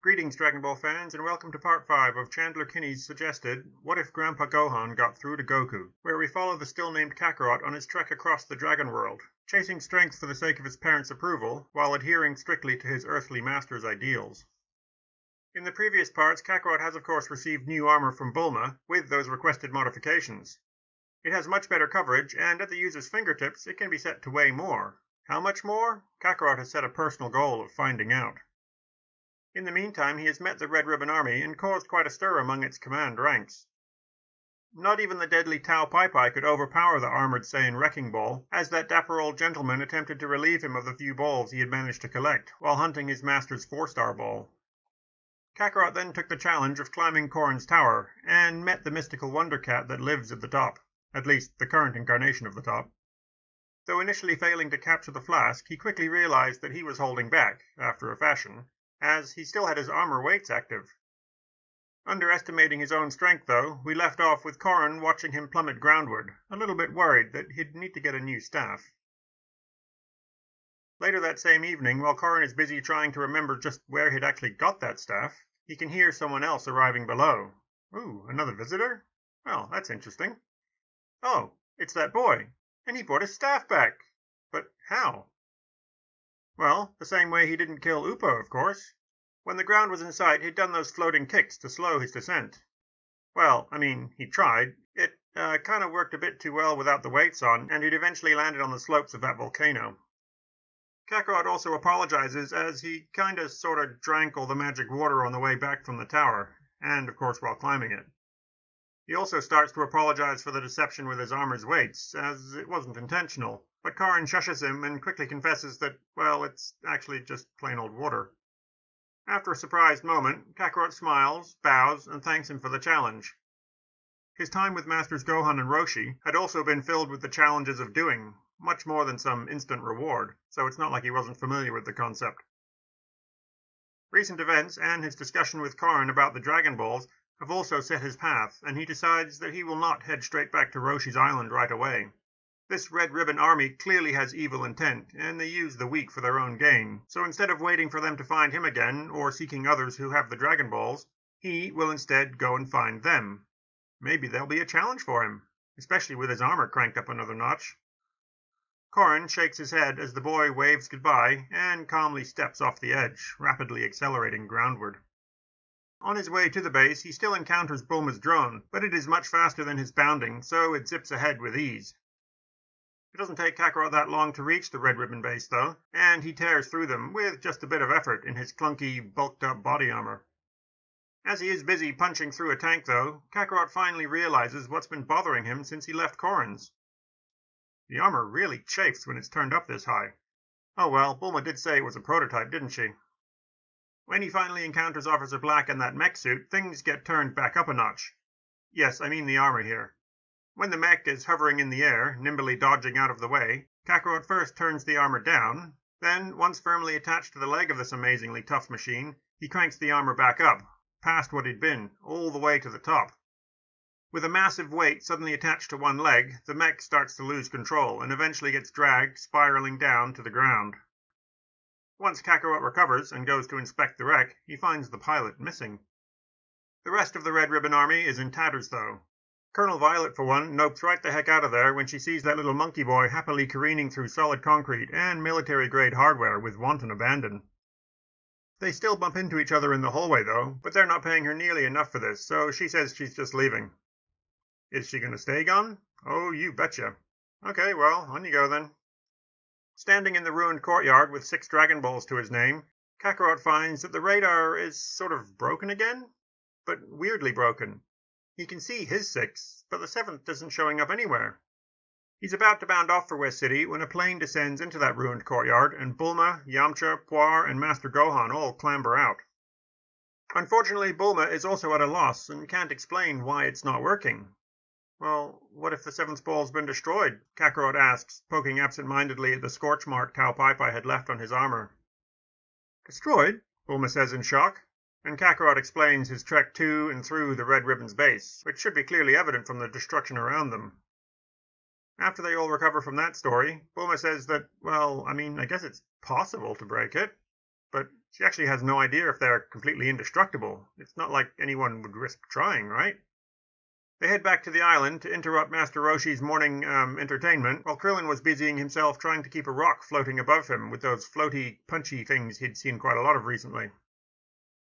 Greetings, Dragon Ball fans, and welcome to part 5 of Chandler Kinney's suggested What If Grandpa Gohan Got Through to Goku, where we follow the still-named Kakarot on his trek across the Dragon World, chasing strength for the sake of his parents' approval, while adhering strictly to his earthly master's ideals. In the previous parts, Kakarot has of course received new armor from Bulma, with those requested modifications. It has much better coverage, and at the user's fingertips it can be set to weigh more. How much more? Kakarot has set a personal goal of finding out. In the meantime, he has met the Red Ribbon Army and caused quite a stir among its command ranks. Not even the deadly Tao Pai Pai could overpower the armored Saiyan Wrecking Ball, as that dapper old gentleman attempted to relieve him of the few balls he had managed to collect while hunting his master's 4-star ball. Kakarot then took the challenge of climbing Korin's tower, and met the mystical Wonder Cat that lives at the top, at least the current incarnation of the top. Though initially failing to capture the flask, he quickly realized that he was holding back, after a fashion, as he still had his armor weights active. Underestimating his own strength, though, we left off with Korin watching him plummet groundward, a little bit worried that he'd need to get a new staff. Later that same evening, while Korin is busy trying to remember just where he'd actually got that staff, he can hear someone else arriving below. Ooh, another visitor? Well, that's interesting. Oh, it's that boy, and he brought his staff back. But how? Well, the same way he didn't kill Upo, of course. When the ground was in sight, he'd done those floating kicks to slow his descent. Well, he tried. It kind of worked a bit too well without the weights on, and he'd eventually landed on the slopes of that volcano. Kakarot also apologizes, as he kinda sorta drank all the magic water on the way back from the tower, and of course while climbing it. He also starts to apologize for the deception with his armor's weights, as it wasn't intentional, but Korin shushes him and quickly confesses that, well, it's actually just plain old water. After a surprised moment, Kakarot smiles, bows, and thanks him for the challenge. His time with Masters Gohan and Roshi had also been filled with the challenges of doing, much more than some instant reward, so it's not like he wasn't familiar with the concept. Recent events and his discussion with Korin about the Dragon Balls have also set his path, and he decides that he will not head straight back to Roshi's island right away. This Red Ribbon Army clearly has evil intent, and they use the weak for their own gain, so instead of waiting for them to find him again, or seeking others who have the Dragon Balls, he will instead go and find them. Maybe there'll be a challenge for him, especially with his armor cranked up another notch. Korin shakes his head as the boy waves goodbye and calmly steps off the edge, rapidly accelerating groundward. On his way to the base, he still encounters Bulma's drone, but it is much faster than his bounding, so it zips ahead with ease. It doesn't take Kakarot that long to reach the Red Ribbon base, though, and he tears through them with just a bit of effort in his clunky, bulked-up body armor. As he is busy punching through a tank, though, Kakarot finally realizes what's been bothering him since he left Korin's. The armor really chafes when it's turned up this high. Oh well, Bulma did say it was a prototype, didn't she? When he finally encounters Officer Black in that mech suit, things get turned back up a notch. Yes, I mean the armor here. When the mech is hovering in the air, nimbly dodging out of the way, Kakarot first turns the armor down, then, once firmly attached to the leg of this amazingly tough machine, he cranks the armor back up, past what he'd been, all the way to the top. With a massive weight suddenly attached to one leg, the mech starts to lose control and eventually gets dragged, spiraling down to the ground. Once Kakarot recovers and goes to inspect the wreck, he finds the pilot missing. The rest of the Red Ribbon Army is in tatters, though. Colonel Violet, for one, nopes right the heck out of there when she sees that little monkey boy happily careening through solid concrete and military-grade hardware with wanton abandon. They still bump into each other in the hallway, though, but they're not paying her nearly enough for this, so she says she's just leaving. Is she going to stay gone? Oh, you betcha. Okay, well, on you go then. Standing in the ruined courtyard with 6 Dragon Balls to his name, Kakarot finds that the radar is sort of broken again, but weirdly broken. He can see his 6, but the 7th isn't showing up anywhere. He's about to bound off for West City when a plane descends into that ruined courtyard, and Bulma, Yamcha, Puar, and Master Gohan all clamber out. Unfortunately, Bulma is also at a loss and can't explain why it's not working. Well, what if the 7th ball's been destroyed? Kakarot asks, poking absent-mindedly at the scorch mark Tao Pai Pai had left on his armor. Destroyed? Bulma says in shock, and Kakarot explains his trek to and through the Red Ribbon's base, which should be clearly evident from the destruction around them. After they all recover from that story, Bulma says that, well, I guess it's possible to break it, but She actually has no idea if they're completely indestructible. It's not like anyone would risk trying, right? They head back to the island to interrupt Master Roshi's morning entertainment, while Krillin was busying himself trying to keep a rock floating above him with those floaty, punchy things he'd seen quite a lot of recently.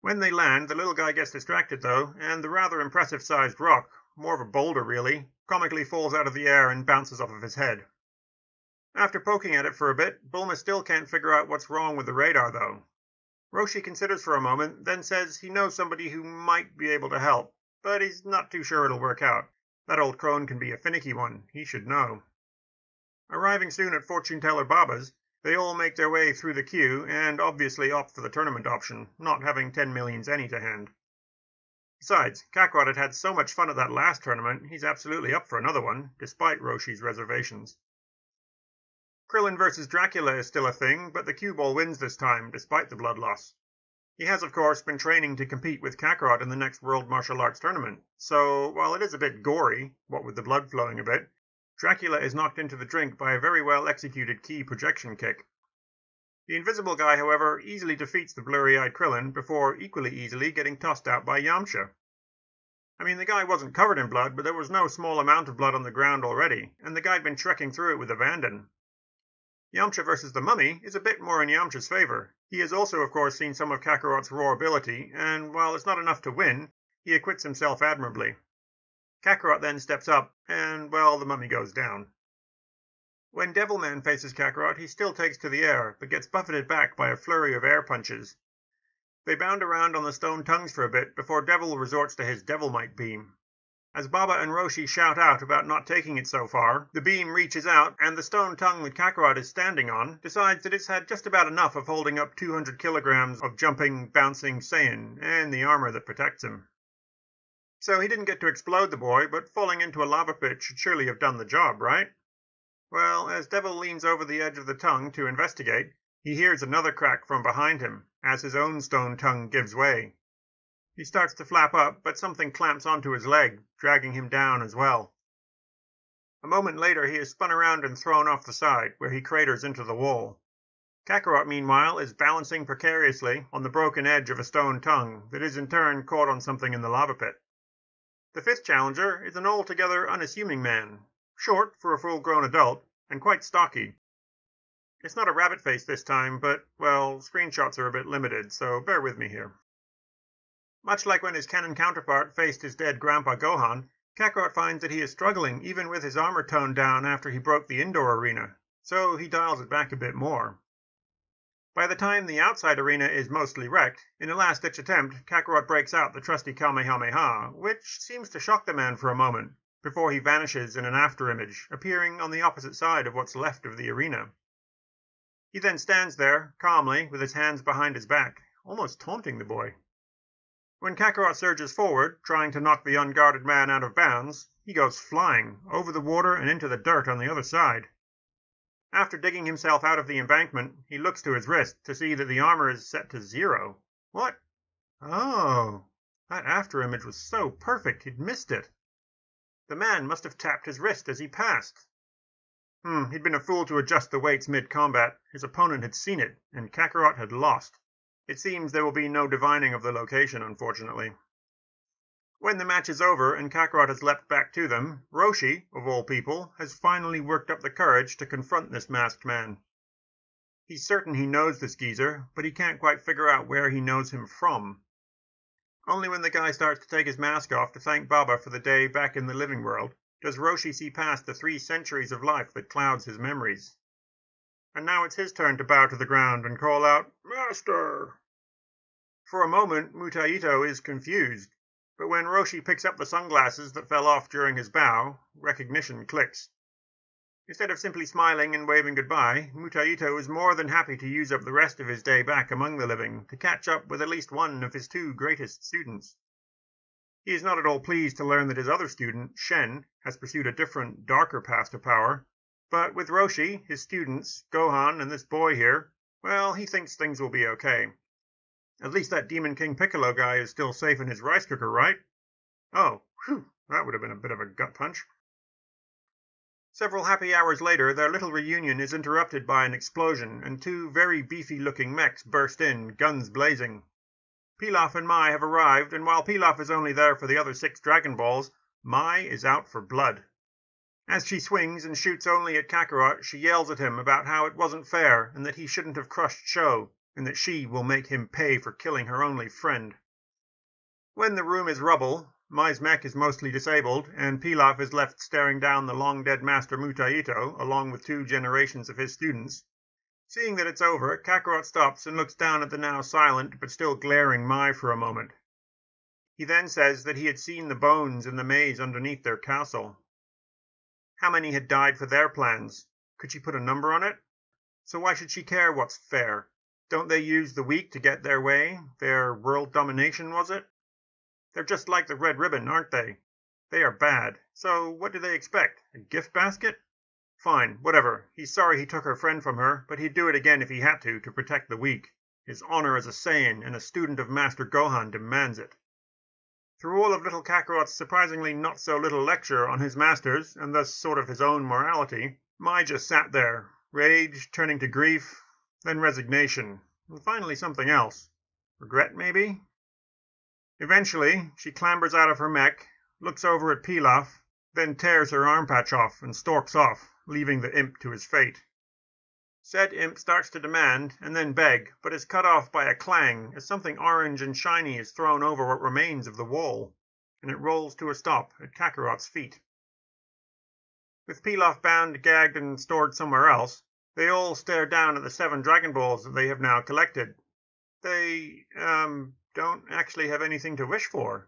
When they land, the little guy gets distracted though, and the rather impressive-sized rock, more of a boulder really, comically falls out of the air and bounces off of his head. After poking at it for a bit, Bulma still can't figure out what's wrong with the radar though. Roshi considers for a moment, then says he knows somebody who might be able to help, but he's not too sure it'll work out. That old crone can be a finicky one, he should know. Arriving soon at Fortune Teller Baba's, they all make their way through the queue and obviously opt for the tournament option, not having 10 million zenny to hand. Besides, Kakarot had so much fun at that last tournament, he's absolutely up for another one, despite Roshi's reservations. Krillin versus Dracula is still a thing, but the cue ball wins this time, despite the blood loss. He has, of course, been training to compete with Kakarot in the next World Martial Arts Tournament, so while it is a bit gory, what with the blood flowing a bit, Dracula is knocked into the drink by a very well executed key projection kick. The invisible guy, however, easily defeats the blurry-eyed Krillin before equally easily getting tossed out by Yamcha. I mean, the guy wasn't covered in blood, but there was no small amount of blood on the ground already, and the guy'd been trekking through it with abandon. Yamcha versus the Mummy is a bit more in Yamcha's favor. He has also, of course, seen some of Kakarot's raw ability, and while it's not enough to win, he acquits himself admirably. Kakarot then steps up, and, well, the Mummy goes down. When Devilman faces Kakarot, he still takes to the air, but gets buffeted back by a flurry of air punches. They bound around on the stone tongues for a bit before Devil resorts to his Devilmite beam. As Baba and Roshi shout out about not taking it so far, the beam reaches out, and the stone tongue that Kakarot is standing on decides that it's had just about enough of holding up 200 kilograms of jumping, bouncing Saiyan, and the armor that protects him. So he didn't get to explode the boy, but falling into a lava pit should surely have done the job, right? Well, as Devil leans over the edge of the tongue to investigate, he hears another crack from behind him, as his own stone tongue gives way. He starts to flap up, but something clamps onto his leg, dragging him down as well. A moment later he is spun around and thrown off the side, where he craters into the wall. Kakarot, meanwhile, is balancing precariously on the broken edge of a stone tongue that is in turn caught on something in the lava pit. The fifth challenger is an altogether unassuming man, short for a full-grown adult, and quite stocky. It's not a rabbit face this time, but, well, screenshots are a bit limited, so bear with me here. Much like when his canon counterpart faced his dead grandpa Gohan, Kakarot finds that he is struggling even with his armor toned down after he broke the indoor arena, so he dials it back a bit more. By the time the outside arena is mostly wrecked, in a last-ditch attempt, Kakarot breaks out the trusty Kamehameha, which seems to shock the man for a moment, before he vanishes in an afterimage, appearing on the opposite side of what's left of the arena. He then stands there, calmly, with his hands behind his back, almost taunting the boy. When Kakarot surges forward, trying to knock the unguarded man out of bounds, he goes flying, over the water and into the dirt on the other side. After digging himself out of the embankment, he looks to his wrist to see that the armor is set to 0. What? Oh, that afterimage was so perfect he'd missed it. The man must have tapped his wrist as he passed. He'd been a fool to adjust the weights mid-combat. His opponent had seen it, and Kakarot had lost. It seems there will be no divining of the location, unfortunately. When the match is over and Kakarot has leapt back to them, Roshi, of all people, has finally worked up the courage to confront this masked man. He's certain he knows this geezer, but he can't quite figure out where he knows him from. Only when the guy starts to take his mask off to thank Baba for the day back in the living world does Roshi see past the 3 centuries of life that clouds his memories. And now it's his turn to bow to the ground and call out, "Master!" For a moment, Mutaito is confused, but when Roshi picks up the sunglasses that fell off during his bow, recognition clicks. Instead of simply smiling and waving goodbye, Mutaito is more than happy to use up the rest of his day back among the living to catch up with at least one of his 2 greatest students. He is not at all pleased to learn that his other student, Shen, has pursued a different, darker path to power, but with Roshi, his students, Gohan, and this boy here, well, he thinks things will be okay. At least that Demon King Piccolo guy is still safe in his rice cooker, right? Oh, that would have been a bit of a gut punch. Several happy hours later, their little reunion is interrupted by an explosion, and two very beefy-looking mechs burst in, guns blazing. Pilaf and Mai have arrived, and while Pilaf is only there for the other 6 Dragon Balls, Mai is out for blood. As she swings and shoots only at Kakarot, she yells at him about how it wasn't fair, and that he shouldn't have crushed Sho, and that she will make him pay for killing her only friend. When the room is rubble, Mai's mech is mostly disabled, and Pilaf is left staring down the long-dead Master Mutaito, along with 2 generations of his students. Seeing that it's over, Kakarot stops and looks down at the now silent but still glaring Mai for a moment. He then says that he had seen the bones in the maze underneath their castle. How many had died for their plans? Could she put a number on it? So why should she care what's fair? Don't they use the weak to get their way? Their world domination, was it? They're just like the Red Ribbon, aren't they? They are bad. So what do they expect? A gift basket? Fine, whatever. He's sorry he took her friend from her, but he'd do it again if he had to protect the weak. His honor as a Saiyan and a student of Master Gohan demands it. Through all of little Kakarot's surprisingly not-so-little lecture on his masters, and thus sort of his own morality, Mai just sat there, rage turning to grief, then resignation, and finally something else. Regret, maybe? Eventually, she clambers out of her mech, looks over at Pilaf, then tears her arm patch off and storks off, leaving the imp to his fate. Said imp starts to demand, and then beg, but is cut off by a clang as something orange and shiny is thrown over what remains of the wall, and it rolls to a stop at Kakarot's feet. With Pilaf bound, gagged, and stored somewhere else, they all stare down at the 7 Dragon Balls that they have now collected. They, don't actually have anything to wish for.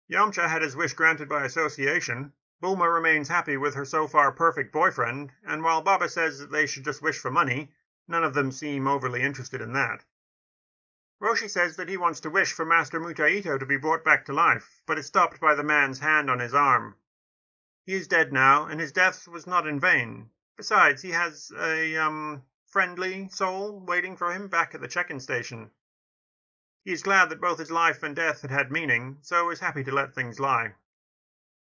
Yamcha had his wish granted by association. Bulma remains happy with her so-far perfect boyfriend, and while Baba says that they should just wish for money, none of them seem overly interested in that. Roshi says that he wants to wish for Master Mutaito to be brought back to life, but is stopped by the man's hand on his arm. He is dead now, and his death was not in vain. Besides, he has a, friendly soul waiting for him back at the check-in station. He is glad that both his life and death had had meaning, so is happy to let things lie.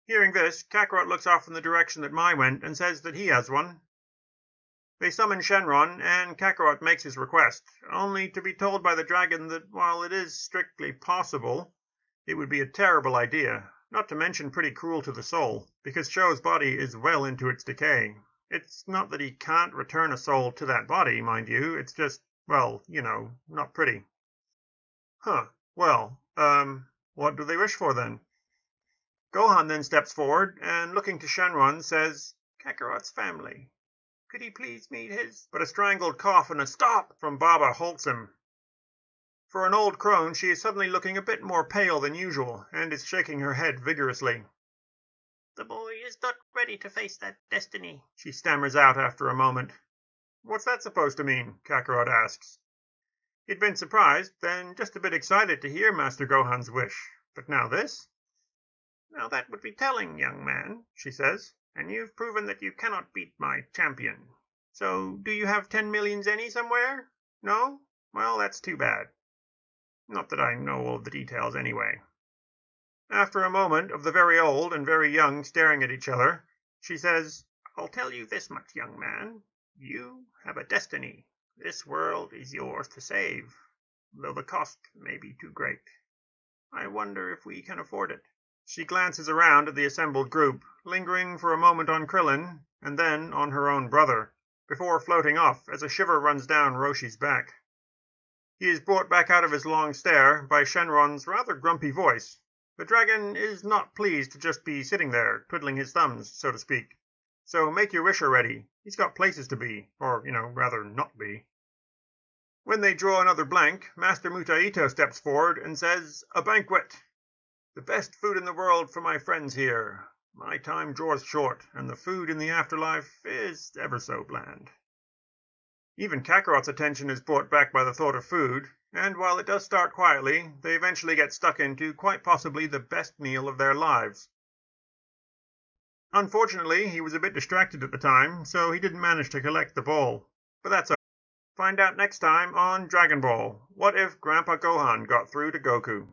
Hearing this, Kakarot looks off in the direction that Mai went and says that he has one. They summon Shenron, and Kakarot makes his request, only to be told by the dragon that while it is strictly possible, it would be a terrible idea, not to mention pretty cruel to the soul, because Sho's body is well into its decay. It's not that he can't return a soul to that body, mind you, it's just, well, not pretty. Huh, well, what do they wish for then? Gohan then steps forward and, looking to Shenron, says, Kakarot's family. Could he please meet his... But a strangled cough and a stop from Baba halts him. For an old crone, she is suddenly looking a bit more pale than usual, and is shaking her head vigorously. The boy is not ready to face that destiny, she stammers out after a moment. What's that supposed to mean? Kakarot asks. He'd been surprised, then just a bit excited to hear Master Gohan's wish. But now this? Now that would be telling, young man, she says, and you've proven that you cannot beat my champion. So, do you have 10 million zenny somewhere? No? Well, that's too bad. Not that I know all the details anyway. After a moment of the very old and very young staring at each other, she says, I'll tell you this much, young man. You have a destiny. This world is yours to save, though the cost may be too great. I wonder if we can afford it. She glances around at the assembled group, lingering for a moment on Krillin, and then on her own brother, before floating off as a shiver runs down Roshi's back. He is brought back out of his long stare by Shenron's rather grumpy voice. The dragon is not pleased to just be sitting there, twiddling his thumbs, so to speak. So make your wish already. He's got places to be, or, rather not be. When they draw another blank, Master Mutaito steps forward and says, A banquet! The best food in the world for my friends here. My time draws short, and the food in the afterlife is ever so bland. Even Kakarot's attention is brought back by the thought of food, and while it does start quietly, they eventually get stuck into quite possibly the best meal of their lives. Unfortunately, he was a bit distracted at the time, so he didn't manage to collect the ball. But that's okay. Find out next time on Dragon Ball. What if Grandpa Gohan got through to Goku?